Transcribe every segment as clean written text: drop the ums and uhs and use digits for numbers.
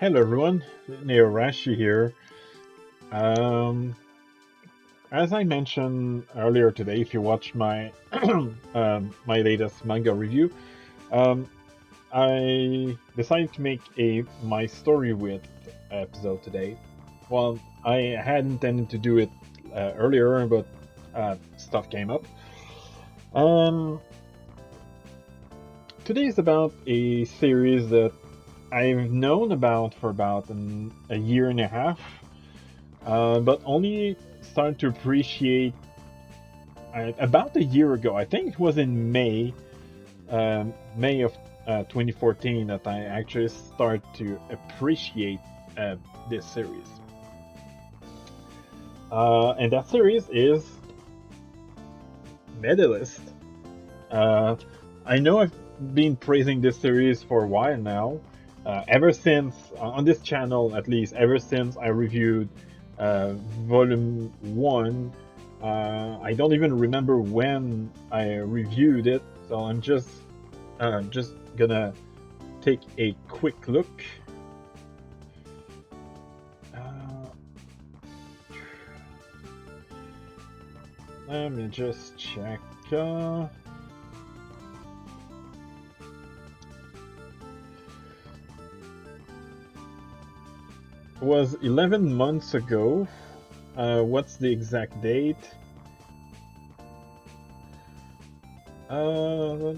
Hello everyone, Neorashi here. Um, as I mentioned earlier today, if you watched my my latest manga review, um, I decided to make a my story with episode today. Well, I had intended to do it earlier, but stuff came up. Um, Today is about a series that I've known about for about a year and a half. But only started to appreciate about a year ago. I think it was in May of 2014 that I actually started to appreciate uh, this series. And that series is Medalist. Uh, I know I've been praising this series for a while now. Ever since, on this channel at least, ever since I reviewed Volume 1. I don't even remember when I reviewed it, so I'm just gonna take a quick look. Uh, Let me just check. It was 11 months ago. What's the exact date? Oh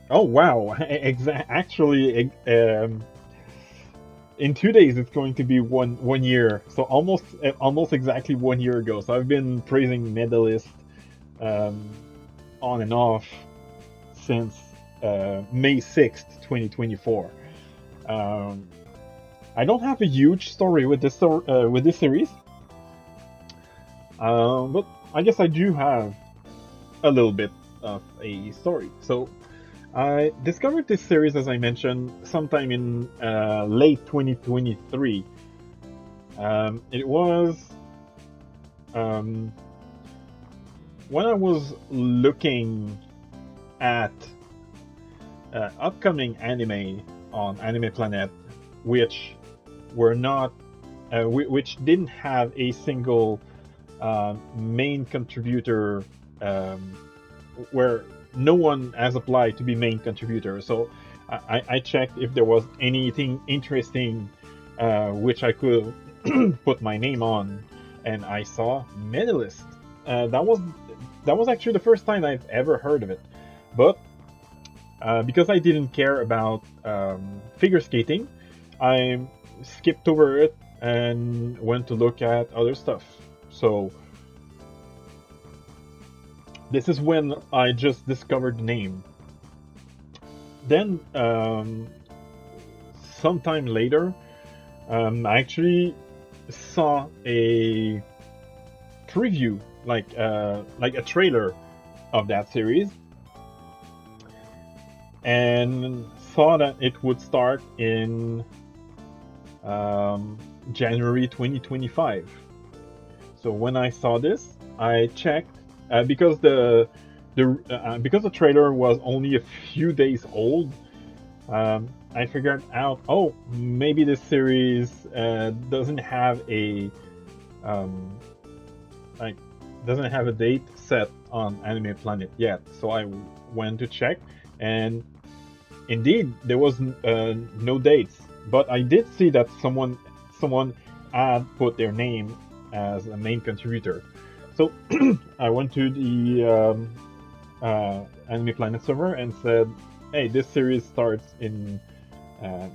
wow! Actually, in 2 days it's going to be one year. So almost exactly 1 year ago. So I've been praising Medalist um, on and off since May 6th, 2024. Um, I don't have a huge story with with this series, but I guess I do have a little bit of a story. So I discovered this series, as I mentioned, sometime in late 2023. It was um, when I was looking at upcoming anime on Anime Planet, which were not, which didn't have a single main contributor, um, where no one has applied to be main contributor. So I checked if there was anything interesting which I could put my name on, and I saw Medalist. That was actually the first time I've ever heard of it, but because I didn't care about figure skating, I skipped over it and went to look at other stuff. So this is when I just discovered the name. Then, sometime later, I actually saw a preview, like a trailer of that series, and saw that it would start in January 2025. So when I saw this, I checked because the trailer was only a few days old. I figured out, oh, maybe this series doesn't have a um, like doesn't have a date set on Anime Planet yet. So I went to check, and indeed there was no dates. But I did see that someone had put their name as a main contributor. So I went to the Anime Planet server and said, "Hey, this series starts in uh,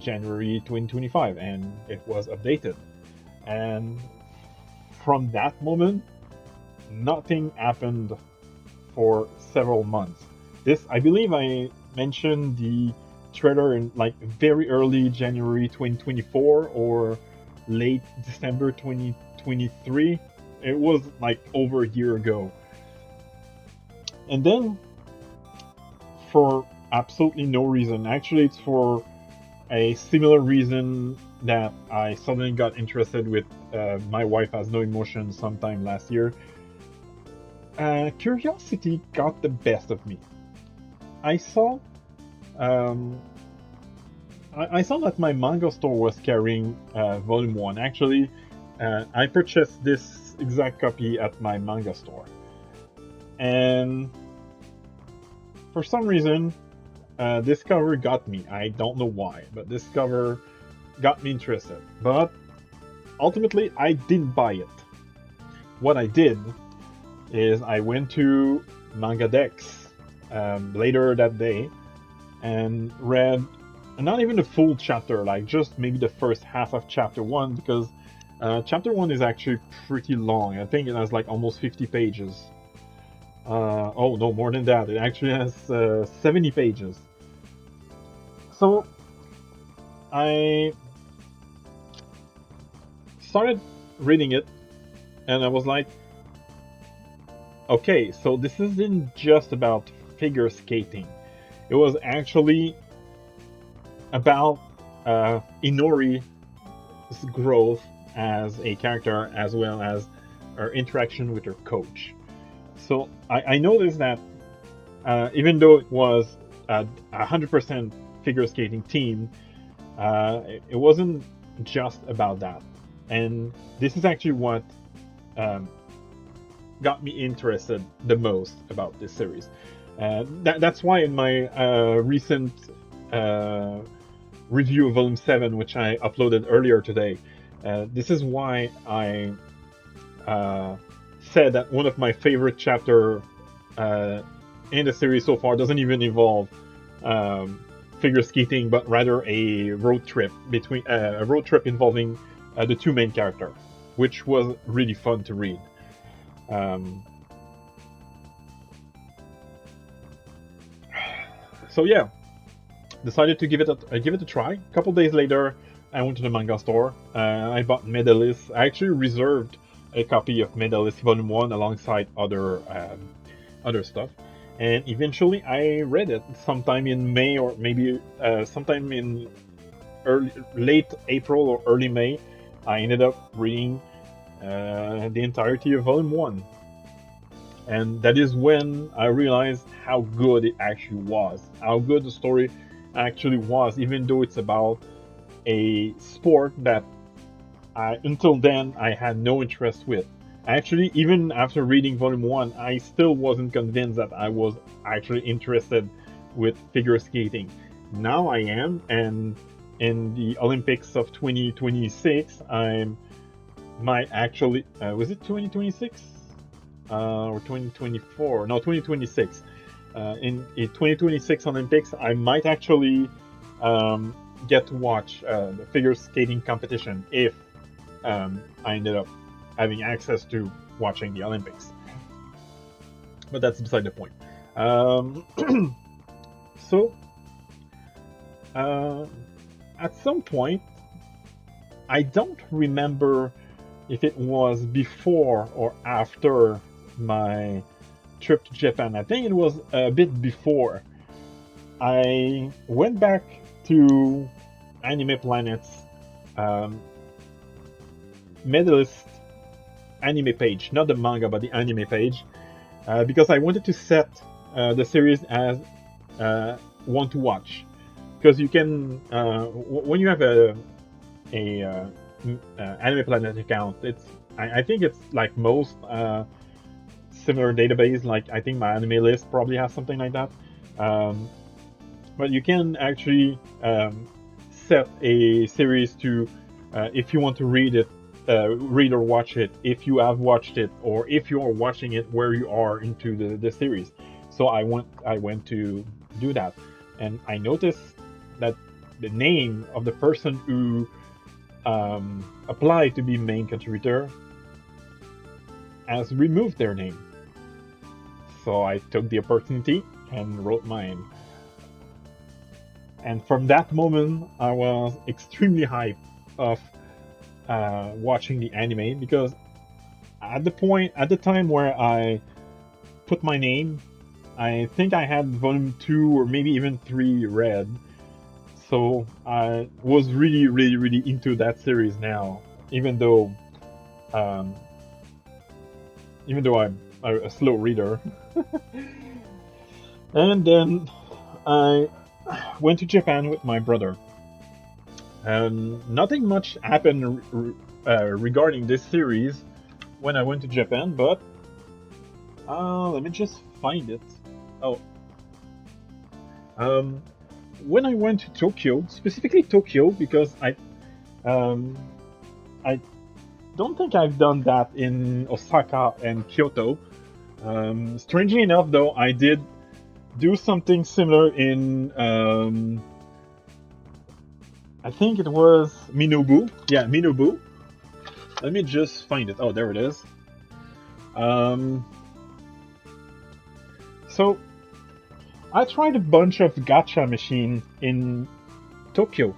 January 2025," and it was updated. And from that moment, nothing happened for several months. This, I believe, I mentioned the trailer in like very early January 2024 or late December 2023. It was like over a year ago. And then, for absolutely no reason, actually, it's for a similar reason that I suddenly got interested with My Wife Has No Emotion sometime last year. Curiosity got the best of me. I saw um, I saw that my manga store was carrying Volume 1. Actually, I purchased this exact copy at my manga store. And for some reason, this cover got me. I don't know why, but this cover got me interested. But ultimately, I didn't buy it. What I did is I went to Manga Dex later that day and read not even the full chapter, like just maybe the first half of chapter 1, because chapter 1 is actually pretty long. I think it has like almost 50 pages. Oh no, more than that. It actually has 70 pages. So I started reading it, and I was like, okay, so this isn't just about figure skating. It was actually about Inori's growth as a character, as well as her interaction with her coach. So I noticed that even though it was a 100% figure skating team, it wasn't just about that. And this is actually what got me interested the most about this series. That's why in my recent review of Volume 7, which I uploaded earlier today, this is why I said that one of my favorite chapter in the series so far doesn't even involve figure skating, but rather a road trip involving the two main characters, which was really fun to read. So yeah, decided to give it a try. A couple days later, I went to the manga store. I bought Medalist. I actually reserved a copy of Medalist Volume 1 alongside other stuff. And eventually I read it sometime in May, or maybe sometime in late April or early May. I ended up reading the entirety of Volume 1. And that is when I realized how good it actually was. How good the story actually was, even though it's about a sport that until then I had no interest with. Actually, even after reading Volume 1, I still wasn't convinced that I was actually interested with figure skating. Now I am, and in the Olympics of 2026, I might actually... was it 2026? Or 2024? No, 2026. In 2026 Olympics, I might actually get to watch the figure skating competition if I ended up having access to watching the Olympics. But that's beside the point. So, at some point, I don't remember if it was before or after my trip to Japan. I think it was a bit before. I went back to Anime Planet's Medalist anime page, not the manga, but the anime page, because I wanted to set the series as one to watch. Because you can, when you have a Anime Planet account, I think it's like most similar database. Like I think my anime list probably has something like that. But you can actually set a series to, if you want to read it, read or watch it, if you have watched it, or if you are watching it where you are into the series. So I went to do that, and I noticed that the name of the person who applied to be main contributor has removed their name. So I took the opportunity and wrote mine. And from that moment, I was extremely hyped of watching the anime, because at the time where I put my name, I think I had volume 2 or maybe even 3 read. So I was really into that series now, even though I'm a slow reader. And then I went to Japan with my brother, Nothing much happened regarding this series when I went to Japan, but let me just find it. Oh, um, when I went to Tokyo, specifically Tokyo, because um, I don't think I've done that in Osaka and Kyoto. Strangely enough, though, I did do something similar in I think it was Minobu. Yeah, Minobu. Let me just find it. Oh, there it is. Um, so I tried a bunch of gacha machines in Tokyo,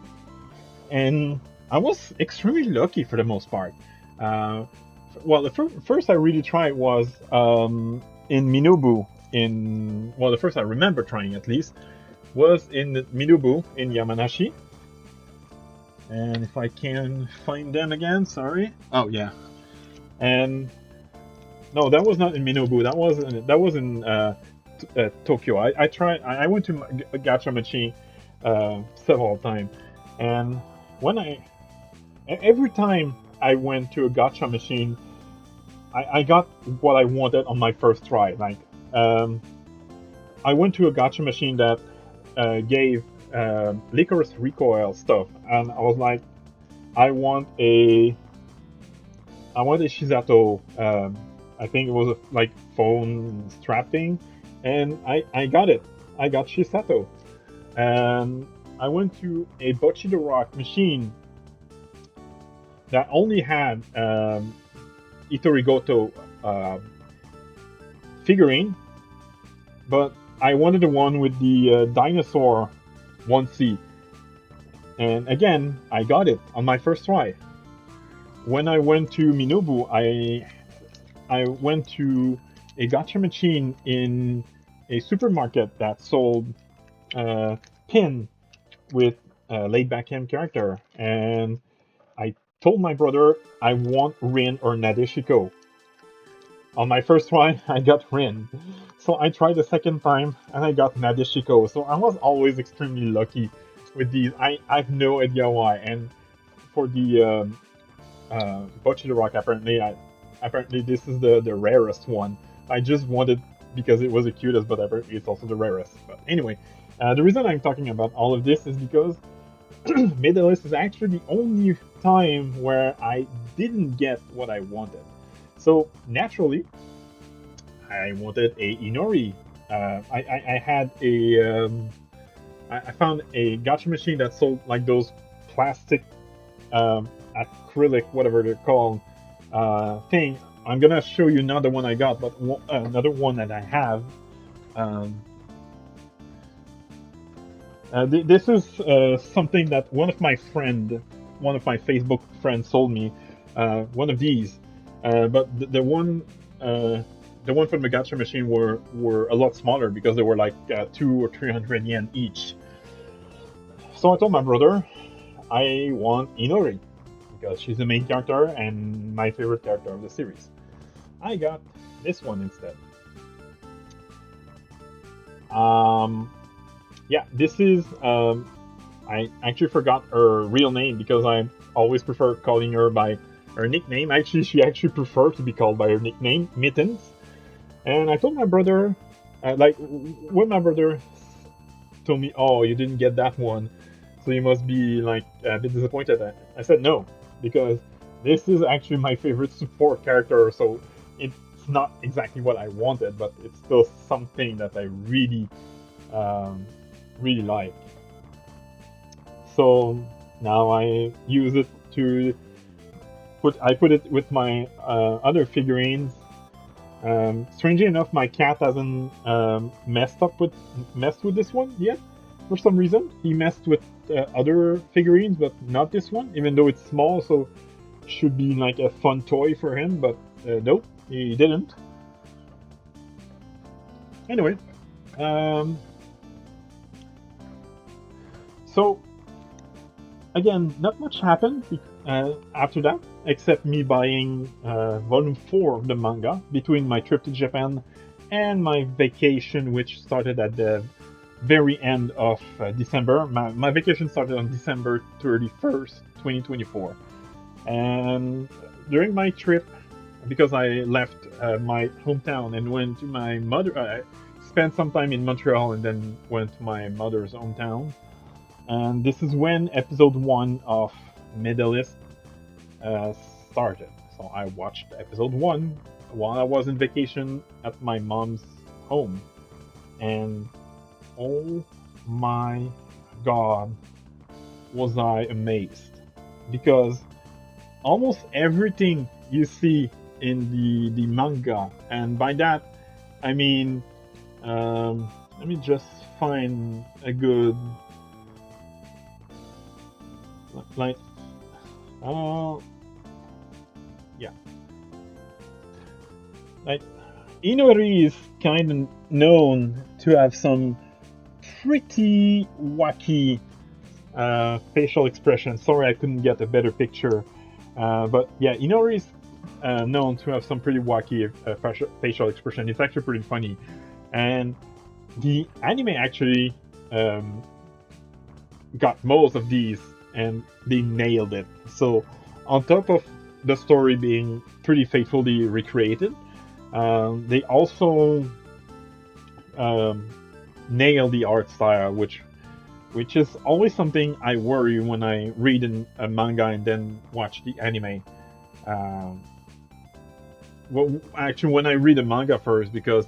and I was extremely lucky for the most part. Uh, well, the first I really tried was in Minobu. The first I remember trying at least was in Minobu in Yamanashi. And if I can find them again, sorry. Oh yeah, and no, that was not in Minobu. That was in Tokyo. I tried. I went to Gacha Machi several times, and when every time I went to a gacha machine, I got what I wanted on my first try. Like, I went to a gacha machine that gave licorice recoil stuff, and I was like, I want a, I want a Shizato. I think it was a like phone strap thing, and I got it. I got Shizato, and I went to a Bocchi the Rock machine that only had Itorigoto figurine, but I wanted the one with the dinosaur 1C. And again, I got it on my first try. When I went to Minobu, I went to a gacha machine in a supermarket that sold pin with laid back cam character, and I told my brother I want Rin or Nadeshiko. On my first try, I got Rin. So I tried the second time and I got Nadeshiko. So I was always extremely lucky with these. I have no idea why. And for the Bocchi the Rock, apparently this is the rarest one. I just wanted because it was the cutest, but apparently it's also the rarest. But anyway, the reason I'm talking about all of this is because Medalist is actually the only time where I didn't get what I wanted. So naturally, I wanted a Inori. I had a I found a gacha machine that sold like those plastic acrylic, whatever they're called, thing. I'm gonna show you another one I got, but another one that I have. Um, this is something that one of my Facebook friends sold me. One of these, but the one from the gacha machine were a lot smaller because they were like 200 or 300 yen each. So I told my brother I want Inori because she's the main character and my favorite character of the series. I got this one instead. Yeah, this is I actually forgot her real name because I always prefer calling her by her nickname. Actually, she actually preferred to be called by her nickname, Mittens. And I told my brother, like, when my brother told me, "Oh, you didn't get that one, so you must be like a bit disappointed." I said no, because this is actually my favorite support character. So it's not exactly what I wanted, but it's still something that I really, really like. So now I use it to I put it with my other figurines. Strangely enough, my cat hasn't messed with this one yet. For some reason, he messed with other figurines, but not this one. Even though it's small, so should be like a fun toy for him. But nope, he didn't. Anyway, so again, not much happened after that, except me buying volume 4 of the manga between my trip to Japan and my vacation, which started at the very end of December. My vacation started on December 31st, 2024. And during my trip, because I left my hometown and went to my mother, I spent some time in Montreal and then went to my mother's hometown. And this is when episode one of Medalist uh, started. So I watched episode one while I was in vacation at my mom's home. And oh my god, was I amazed. Because almost everything you see in the manga, and by that I mean, let me just find a good, like, uh, yeah, like Inori is kind of known to have some pretty wacky facial expression. Sorry, I couldn't get a better picture. But yeah, Inori is known to have some pretty wacky facial expression. It's actually pretty funny. And the anime actually got most of these, and they nailed it. So, on top of the story being pretty faithfully recreated, they also um, nailed the art style, which is always something I worry when I read a manga and then watch the anime. Um, well, actually, when I read a manga first, because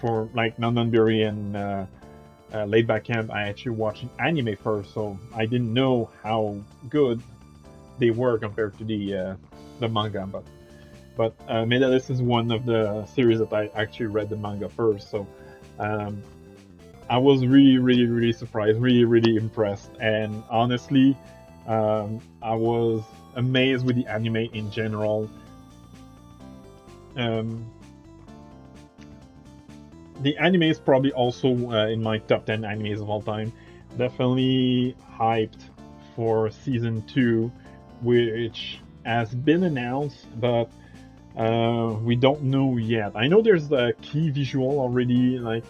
for like Nandanbiri and Laid Back Camp, I actually watched the anime first, so I didn't know how good they were compared to the manga. But Medalist is one of the series that I actually read the manga first, so um, I was really, really, really surprised, really, really impressed, and honestly, I was amazed with the anime in general. Um, the anime is probably also in my top 10 animes of all time. Definitely hyped for season 2, which has been announced, but we don't know yet. I know there's a key visual already, like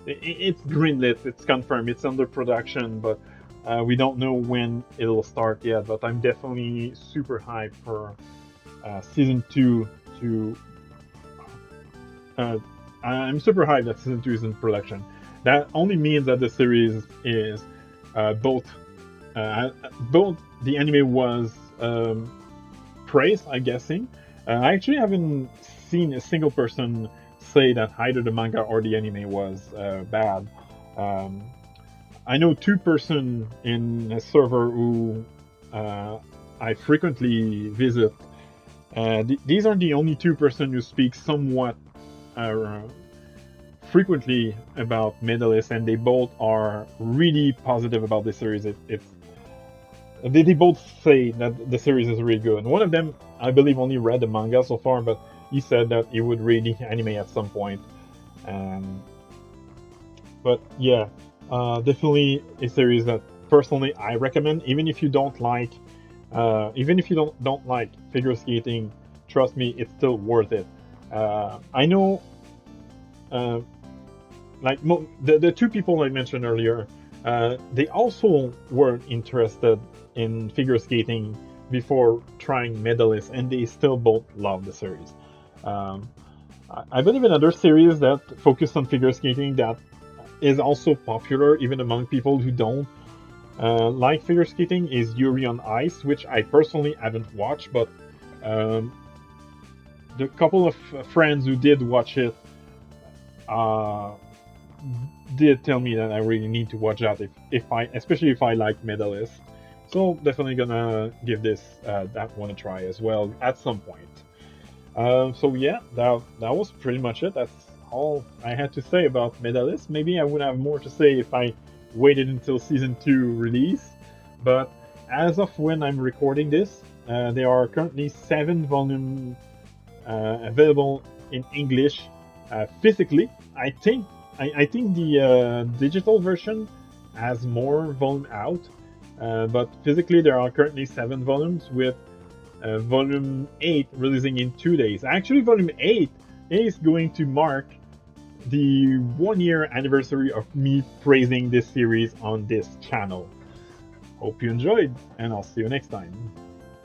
it's greenlit, it's confirmed, it's under production, but we don't know when it'll start yet. But I'm definitely super hyped for season 2 to. I'm super hyped that season 2 is in production. That only means that the series is both both the anime was praised, I'm guessing. I actually haven't seen a single person say that either the manga or the anime was bad. Um, I know two person in a server who I frequently visit. These are the only two person who speak somewhat uh, frequently about Medalist, and they both are really positive about the series. They both say that the series is really good. One of them, I believe, only read the manga so far, but he said that he would read the anime at some point. Um, but yeah, definitely a series that personally I recommend. Even if you don't like figure skating, trust me, it's still worth it. I know, uh, like the two people I mentioned earlier, they also weren't interested in figure skating before trying Medalist, and they still both love the series. Um, I believe another series that focused on figure skating that is also popular even among people who don't like figure skating is Yuri on Ice, which I personally haven't watched, but um, the couple of friends who did watch it uh, did tell me that I really need to watch that if I, especially if I like Medalist. So definitely gonna give that one a try as well at some point. So yeah, that was pretty much it. That's all I had to say about Medalist. Maybe I would have more to say if I waited until season 2 release, but as of when I'm recording this, there are currently 7 volumes available in English physically. I think the digital version has more volume out, but physically there are currently 7 volumes with volume 8 releasing in 2 days. Actually, volume 8 is going to mark the 1 year anniversary of me praising this series on this channel. Hope you enjoyed, and I'll see you next time.